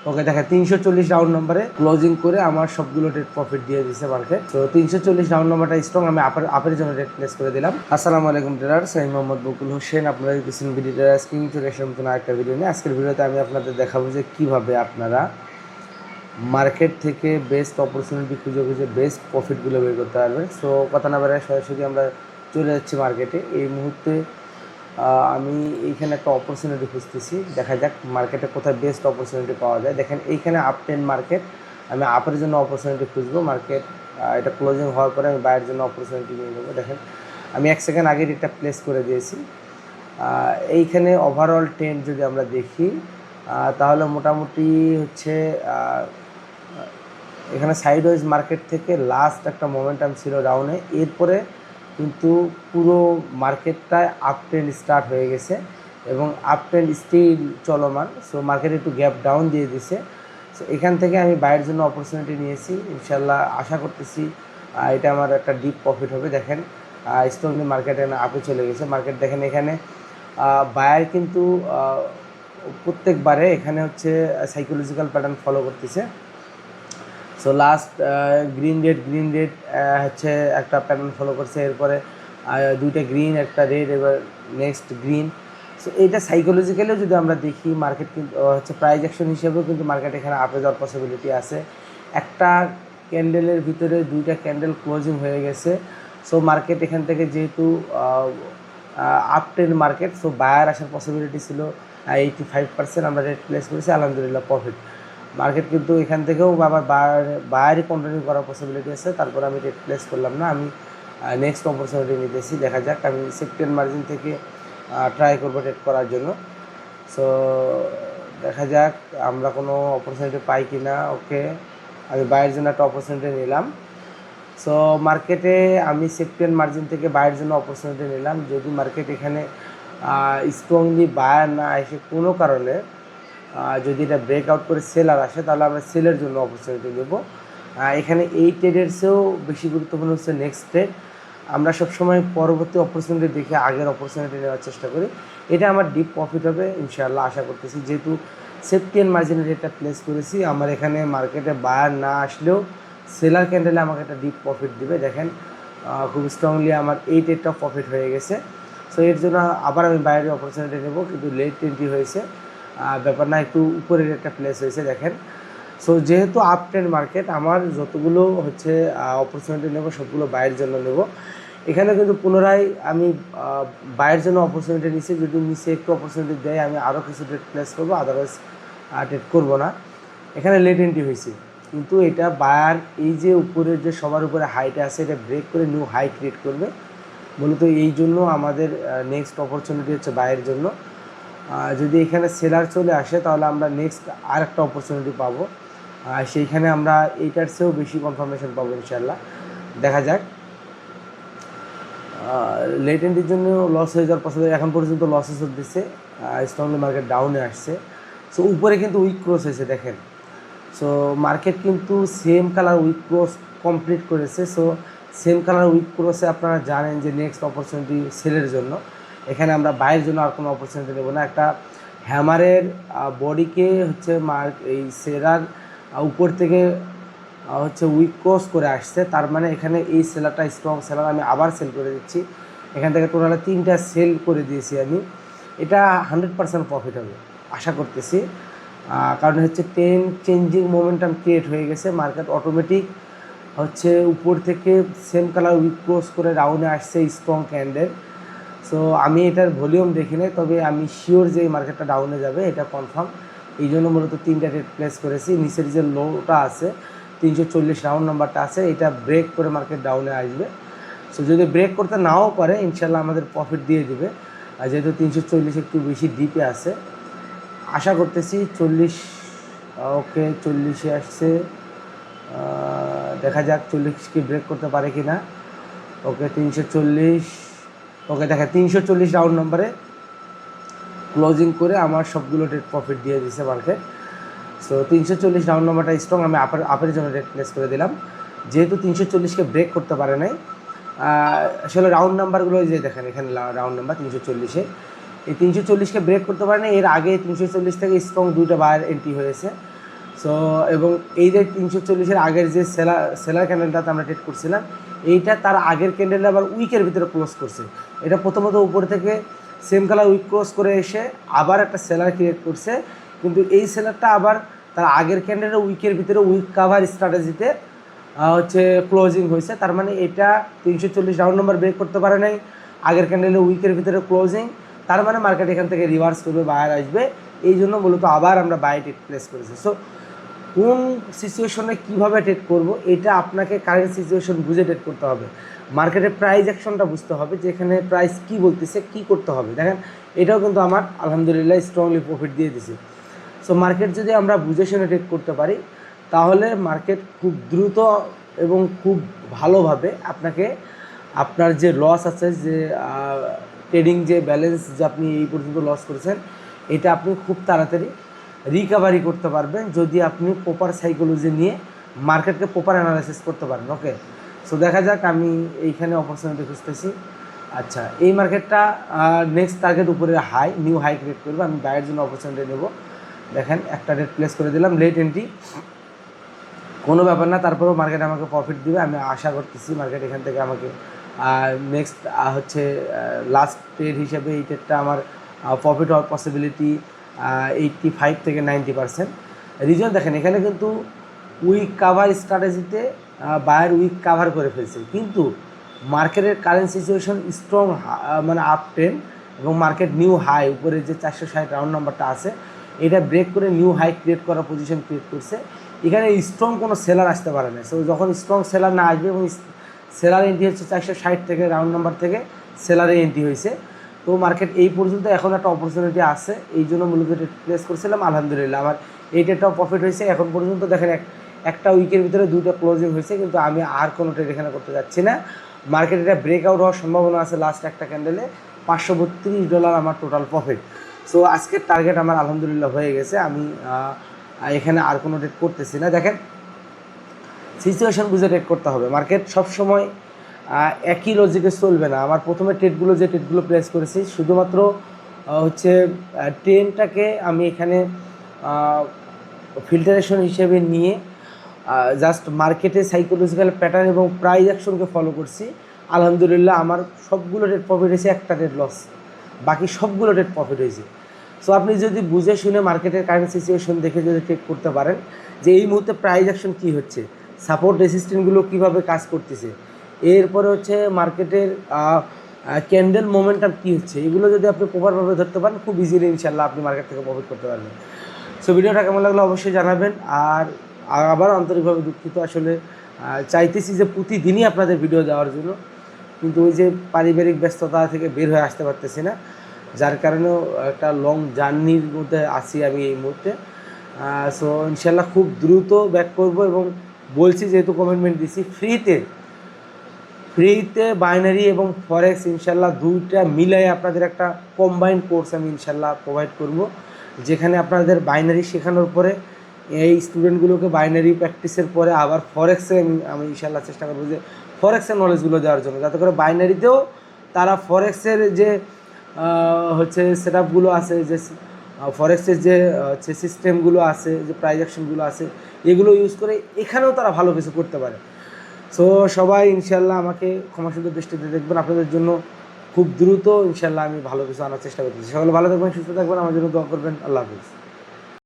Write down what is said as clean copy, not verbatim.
ওকে দেখেন 340 রাউন্ড নম্বরে ক্লোজিং করে আমার সবগুলো রেট প্রফিট দিয়ে দিচ্ছে মার্কেট। তো 340 রাউন্ড নম্বরটা স্ট্রং, আমি আপের জন্য রেট প্লেস করে দিলাম। আসসালামু আলাইকুম ট্রেডার্স, আমি মোহাম্মদ বকুল হোসেন। আপনারা দেখছেন ভিডিও ট্রেডার্স কিং ট্রেডার্সের মতন আরেকটা ভিডিও নিয়ে। আজকের ভিডিওতে আমি আপনাদের দেখাবো যে কীভাবে আপনারা মার্কেট থেকে বেস্ট অপরচুনিটি খুঁজে খুঁজে বেস্ট প্রফিটগুলো বের করতে পারবেন। সো কথা না বেড়ায় সরাসরি আমরা চলে যাচ্ছি মার্কেটে। এই মুহূর্তে আমি এইখানে একটা অপরচুনিটি খুঁজতেছি, দেখা যাক মার্কেটে কোথায় বেস্ট অপরচুনিটি পাওয়া যায়। দেখেন এইখানে আপ ট্রেন্ড মার্কেট, আমি আপের জন্য অপরচুনিটি খুঁজবো। মার্কেট এটা ক্লোজিং হওয়ার পরে আমি বাইরের জন্য অপরচুনিটি নিয়ে নেবো। দেখেন আমি 1 সেকেন্ড আগে এটা প্লেস করে দিয়েছি। এইখানে ওভারঅল ট্রেন্ড যদি আমরা দেখি তাহলে মোটামুটি হচ্ছে এখানে সাইডওয়াইজ মার্কেট থেকে লাস্ট একটা মোমেন্টাম ছিল ডাউনে, এরপরে কিন্তু পুরো মার্কেটটায় আপ ট্রেন্ড স্টার্ট হয়ে গেছে এবং আপ ট্রেন্ড স্টিল চলমান। সো মার্কেট একটু গ্যাপ ডাউন দিয়ে দিছে। সো এখান থেকে আমি বাইরের জন্য অপরচুনিটি নিয়েছি। ইনশাল্লাহ আশা করতেছি এটা আমার একটা ডিপ প্রফিট হবে। দেখেন স্ট্রংলি মার্কেট এখানে আপে চলে গেছে। মার্কেট দেখেন এখানে বায়ার কিন্তু প্রত্যেকবারে এখানে হচ্ছে সাইকোলজিক্যাল প্যাটার্ন ফলো করতেছে। সো লাস্ট গ্রিন রেড হচ্ছে একটা প্যাটার্ন ফলো করছে, এরপরে দুইটা গ্রিন একটা রেড, এবার নেক্সট গ্রিন। সো এইটা সাইকোলজিক্যালিও যদি আমরা দেখি মার্কেট কিন্তু হচ্ছে প্রাইস অ্যাকশন হিসেবেও কিন্তু মার্কেট এখানে আপে যাওয়ার পসিবিলিটি আছে। একটা ক্যান্ডেলের ভিতরে দুইটা ক্যান্ডেল ক্লোজিং হয়ে গেছে। সো মার্কেট এখান থেকে যেহেতু up trend market, so buyer আসার পসিবিলিটি ছিল 85%। আমরা রেট প্লেস করেছি, আলহামদুলিল্লাহ প্রফিট। মার্কেট কিন্তু এখান থেকেও আবার বায়ারই কন্টিনিউ করার পসিবিলিটি আছে, তারপর আমি রেট প্লেস করলাম না, আমি নেক্সট অপরচুনিটি নিতেছি। দেখা যাক, আমি সেপ্টেম্বর মার্জিন থেকে ট্রাই করবো ট্রেড করার জন্য। সো দেখা যাক আমরা কোনো অপরচুনিটি পাই কি না। ওকে, আমি বায়ের জন্য একটা অপরচুনিটি নিলাম। সো মার্কেটে আমি সেপ্টেম্বর মার্জিন থেকে বায়ের জন্য অপরচুনিটি নিলাম। যদি মার্কেট এখানে স্ট্রংলি বায়ার না এসে কোনো কারণে যদি এটা ব্রেকআউট করে সেলার আসে, তাহলে আমরা সেলের জন্য অপরচুনিটি নেব। এখানে এই ট্রেডের চেয়েও বেশি গুরুত্বপূর্ণ হচ্ছে নেক্সট ট্রেড। আমরা সবসময় পরবর্তী অপরচুনিটি দেখে আগের অপরচুনিটি নেওয়ার চেষ্টা করি। এটা আমার ডিপ প্রফিট হবে ইনশাআল্লাহ, আশা করতেছি। যেহেতু সেপ্টেম্বর মার্জিনের রেটটা প্লেস করেছি, আমার এখানে মার্কেটে বায়ার না আসলেও সেলার ক্যান্ডেলে আমাকে একটা ডিপ প্রফিট দিবে। দেখেন খুব স্ট্রংলি আমার এই ট্রেডটা প্রফিট হয়ে গেছে। সো এর জন্য আবার আমি বাইরের অপরচুনিটি নেব, কিন্তু লেট এন্ট্রি হয়েছে, ব্যাপার না, একটু উপরের একটা প্লেস হয়েছে। দেখেন সো যেহেতু আপ ট্রেন্ড মার্কেট, আমার যতগুলো হচ্ছে অপরচুনিটি নেব সবগুলো বাইরের জন্য নেব। এখানে কিন্তু পুনরায় আমি বাইরের জন্য অপরচুনিটি নিচ্ছি। যদি নিচে একটু অপরচুনিটি দেয় আমি আরও কিছু ট্রেড প্লেস করবো, আদারওয়াইজ ট্রেড করবো না। এখানে লেট এন্ট্রি হয়েছে, কিন্তু এটা বায়ার এই যে উপরের যে সবার উপরে হাইটা আছে এটা ব্রেক করে নিউ হাই ক্রিয়েট করবে। মূলত এই জন্য আমাদের নেক্সট অপরচুনিটি হচ্ছে বায়ের জন্য। যদি এখানে সেলার চলে আসে তাহলে আমরা নেক্সট আর একটা অপরচুনিটি পাবো, সেইখানে আমরা এইটার চেয়েও বেশি কনফার্মেশন পাবো ইনশাল্লাহ। দেখা যাক। লেট এন্ট্রির জন্য লস হয়ে যাওয়ার পসিবিলিটি এখন পর্যন্ত লসেস হচ্ছে, স্ট্রংলি মার্কেট ডাউনে আসছে। সো উপরে কিন্তু উইক ক্রস হয়েছে দেখেন। সো মার্কেট কিন্তু same colour wick cross complete করেছে। সো সেম কালার উইক ক্রসে আপনারা জানেন যে নেক্সট অপরচুনিটি সেলের জন্য। এখানে আমরা বাইরের জন্য আর কোনো অপরচুনিটি নেব না। একটা হ্যামারের বডিকে হচ্ছে এই সেলার উপর থেকে হচ্ছে উইক ক্রস করে আসছে, তার মানে এখানে এই সেলারটা স্ট্রং সেলার, আমি আবার সেল করে দিচ্ছি। এখান থেকে টোটালে 3টা সেল করে দিয়েছি আমি। এটা 100% প্রফিট হবে আশা করতেছি, কারণ হচ্ছে চেঞ্জিং মোমেন্টাম ক্রিয়েট হয়ে গেছে। মার্কেট অটোমেটিক হচ্ছে উপর থেকে সেম কালার উইক ক্রস করে ডাউনে আসছে স্ট্রং ক্যান্ডেল। সো আমি এটার ভলিউম দেখি নাই, তবে আমি শিওর যে এই মার্কেটটা ডাউনে যাবে, এটা কনফার্ম। এই জন্য মূলত 3টা রেট প্লেস করেছি। নিচের যে লোটা আছে 340 রাউন্ড নাম্বারটা আছে, এটা ব্রেক করে মার্কেট ডাউনে আসবে। সো যদি ব্রেক করতে নাও পারে ইনশাল্লাহ আমাদের প্রফিট দিয়ে দিবে, যেহেতু 340 একটু বেশি ডিপে আছে। আশা করতেছি 40, ওকে 40-এ আসছে, দেখা যাক 40 কি ব্রেক করতে পারে কি না। ওকে 340, ওকে দেখা 340 রাউন্ড নম্বরে ক্লোজিং করে আমার সবগুলো রেট প্রফিট দিয়ে দিচ্ছে মার্কেট। সো 340 রাউন্ড নম্বরটা স্ট্রং, আমি আপের জন্য রেট প্লেস করে দিলাম। যেহেতু 340কে ব্রেক করতে পারে নাই, আসলে রাউন্ড নাম্বারগুলো যে দেখেন এখানে রাউন্ড নাম্বার 340-এ, এই 340কে ব্রেক করতে পারে না। এর আগে 340 থেকে স্ট্রং 2টা বায়ার এন্ট্রি হয়েছে। সো এবং এই যে 340-এর আগের যে সেলার ক্যান্ডেলটাতে আমরা ট্রেড করছিলাম, এইটা তার আগের ক্যান্ডেলটা আবার উইকের ভিতরে ক্লোজ করছে। এটা প্রথমত উপর থেকে সেম কালার উইক ক্লোজ করে এসে আবার একটা সেলার ক্রিয়েট করছে, কিন্তু এই সেলারটা আবার তার আগের ক্যান্ডেলের উইকের ভিতরে উইক কাভার স্ট্র্যাটেজিতে হচ্ছে ক্লোজিং হয়েছে। তার মানে এটা 340 রাউন্ড নাম্বার ব্রেক করতে পারে নাই, আগের ক্যান্ডেলের উইকের ভিতরে ক্লোজিং, তার মানে মার্কেট এখান থেকে রিভার্স করবে, বায়ার আসবে। এই জন্য মূলত আবার আমরা বাই ট্রেড প্লেস করেছি। সো কোন সিচুয়েশনে কীভাবে ট্রেড করব, এটা আপনাকে কারেন্ট সিচুয়েশন বুঝে ট্রেড করতে হবে। মার্কেটের প্রাইস অ্যাকশনটা বুঝতে হবে যে এখানে প্রাইস কী বলতেছে, কী করতে হবে। দেখেন এটাও কিন্তু আমার আলহামদুলিল্লাহ স্ট্রংলি প্রফিট দিয়ে দিছে। সো মার্কেট যদি আমরা বুঝে শুনে ট্রেড করতে পারি, তাহলে মার্কেট খুব দ্রুত এবং খুব ভালোভাবে আপনাকে আপনার যে লস আছে, যে ট্রেডিং যে ব্যালেন্স যে আপনি এই পর্যন্ত লস করেছেন, এটা আপনি খুব তাড়াতাড়ি রিকভারি করতে পারবেন যদি আপনি প্রপার সাইকোলজি নিয়ে মার্কেটকে প্রপার অ্যানালাইসিস করতে পারেন। ওকে, সো দেখা যাক, আমি এইখানে অপরচুনিটি খুঁজতেছি। আচ্ছা, এই মার্কেটটা নেক্সট টার্গেট উপরে হাই, নিউ হাই ক্রিয়েট করবে, আমি বাইয়ের জন্য অপরচুনিটি নেব। দেখেন একটা রেট প্লেস করে দিলাম, লেট এন্ট্রি, কোনো ব্যাপার না, তারপরেও মার্কেট আমাকে প্রফিট দিবে, আমি আশা করতেছি মার্কেট এখান থেকে আমাকে নেক্সট হচ্ছে লাস্ট ট্রেড হিসেবে এই ট্রেডটা আমার প্রফিট হওয়ার পসিবিলিটি 85 থেকে 90%। রিজন দেখেন, এখানে কিন্তু উইক কাভার স্ট্র্যাটেজিতে বায়ার উইক কাভার করে ফেলছে, কিন্তু মার্কেটের কারেন্ট সিচুয়েশন স্ট্রং, মানে আপ ট্রেন্ড, এবং মার্কেট নিউ হাই, উপরে যে 460 রাউন্ড নাম্বারটা আছে এটা ব্রেক করে নিউ হাই ক্রিয়েট করার পজিশন ক্রিয়েট করছে। এখানে স্ট্রং কোনো সেলার আসতে পারে না। সো যখন স্ট্রং সেলার না আসবে, এবং সেলার এন্ট্রি হচ্ছে 460 থেকে রাউন্ড নাম্বার থেকে সেলারে এন্ট্রি হয়েছে, তো মার্কেট এই পর্যন্ত এখন একটা অপরচুনিটি আছে, এই জন্য মূলত প্লেস করছিলাম। আলহামদুলিল্লাহ আমার এই ট্রেডটাও প্রফিট হয়েছে। এখন পর্যন্ত দেখেন একটা উইকের ভিতরে 2টা ক্লোজিং হয়েছে, কিন্তু আমি আর কোনো ট্রেড এখানে করতে যাচ্ছি না। মার্কেট এটা ব্রেকআউট হওয়ার সম্ভাবনা আছে লাস্ট একটা ক্যান্ডেলে। $532 আমার টোটাল প্রফিট। সো আজকের টার্গেট আমার আলহামদুলিল্লাহ হয়ে গেছে, আমি এখানে আর কোনো ট্রেড করতেছি না। দেখেন সিচুয়েশন বুঝে ট্রেড করতে হবে। মার্কেট সবসময় একই লজিকে চলবে না। আমার প্রথমে যে ট্রেডগুলো প্লেস করেছি, শুধুমাত্র হচ্ছে ট্রেনটাকে আমি এখানে ফিল্টারেশন হিসেবে নিয়ে জাস্ট মার্কেটে সাইকোলজিক্যাল প্যাটার্ন এবং প্রাইস অ্যাকশনকে ফলো করছি। আলহামদুলিল্লাহ আমার সবগুলো ট্রেড প্রফিট হয়েছে, একটা ট্রেড লস, বাকি সবগুলো ট্রেড প্রফিট হয়েছে। সো আপনি যদি বুঝে শুনে মার্কেটের কারেন্ট সিচুয়েশন দেখে যদি ট্রেড করতে পারেন যে এই মুহূর্তে প্রাইস অ্যাকশন কী হচ্ছে, সাপোর্ট রেসিস্ট্যান্টগুলো কীভাবে কাজ করতেছে, এরপরে হচ্ছে মার্কেটের ক্যান্ডেল মোমেন্টাম কী হচ্ছে, এগুলো যদি আপনি প্রপারভাবে ধরতে পারেন, খুব ইজিলি ইনশাল্লাহ আপনি মার্কেট থেকে প্রফিট করতে পারবেন। সো ভিডিওটা কেমন লাগলো অবশ্যই জানাবেন। আর আবার আন্তরিকভাবে দুঃখিত, আসলে চাইতেছি যে প্রতিদিনই আপনাদের ভিডিও দেওয়ার জন্য, কিন্তু ওই যে পারিবারিক ব্যস্ততা থেকে বের হয়ে আসতে পারতেছি না, যার কারণেও একটা লং জার্নির মধ্যে আছি আমি এই মুহূর্তে। সো ইনশাল্লাহ খুব দ্রুত ব্যাক করব, এবং বলছি যেহেতু কমিটমেন্ট দিছি, ফ্রিতে বাইনারি এবং ফরেক্স ইনশাল্লাহ দুইটা মিলাই আপনাদের একটা কম্বাইন্ড কোর্স আমি ইনশাল্লাহ প্রোভাইড করব, যেখানে আপনাদের বাইনারি শেখানোর পরে এই স্টুডেন্টগুলোকে বাইনারি প্র্যাকটিসের পরে আবার ফরেক্সে আমি ইনশাল্লাহ চেষ্টা করবো যে ফরেক্সের নলেজগুলো দেওয়ার জন্য, যাতে করে বাইনারিতেও তারা ফরেক্সের যে হচ্ছে সেট আপগুলো আছে, যে ফরেক্সের যে হচ্ছে সিস্টেমগুলো আছে, যে প্রাইজ অ্যাকশনগুলো আছে, এগুলো ইউজ করে এখানেও তারা ভালো কিছু করতে পারে। সো সবাই ইনশাল্লাহ আমাকে ক্ষমাসুন্দর দৃষ্টিতে দেখবেন, আপনাদের জন্য খুব দ্রুত ইনশাল্লাহ আমি ভালো কিছু আনার চেষ্টা করতেছি। সকলে ভালো থাকবেন, সুস্থ থাকবেন, আমার জন্য দোয়া করবেন। আল্লাহ হাফিজ।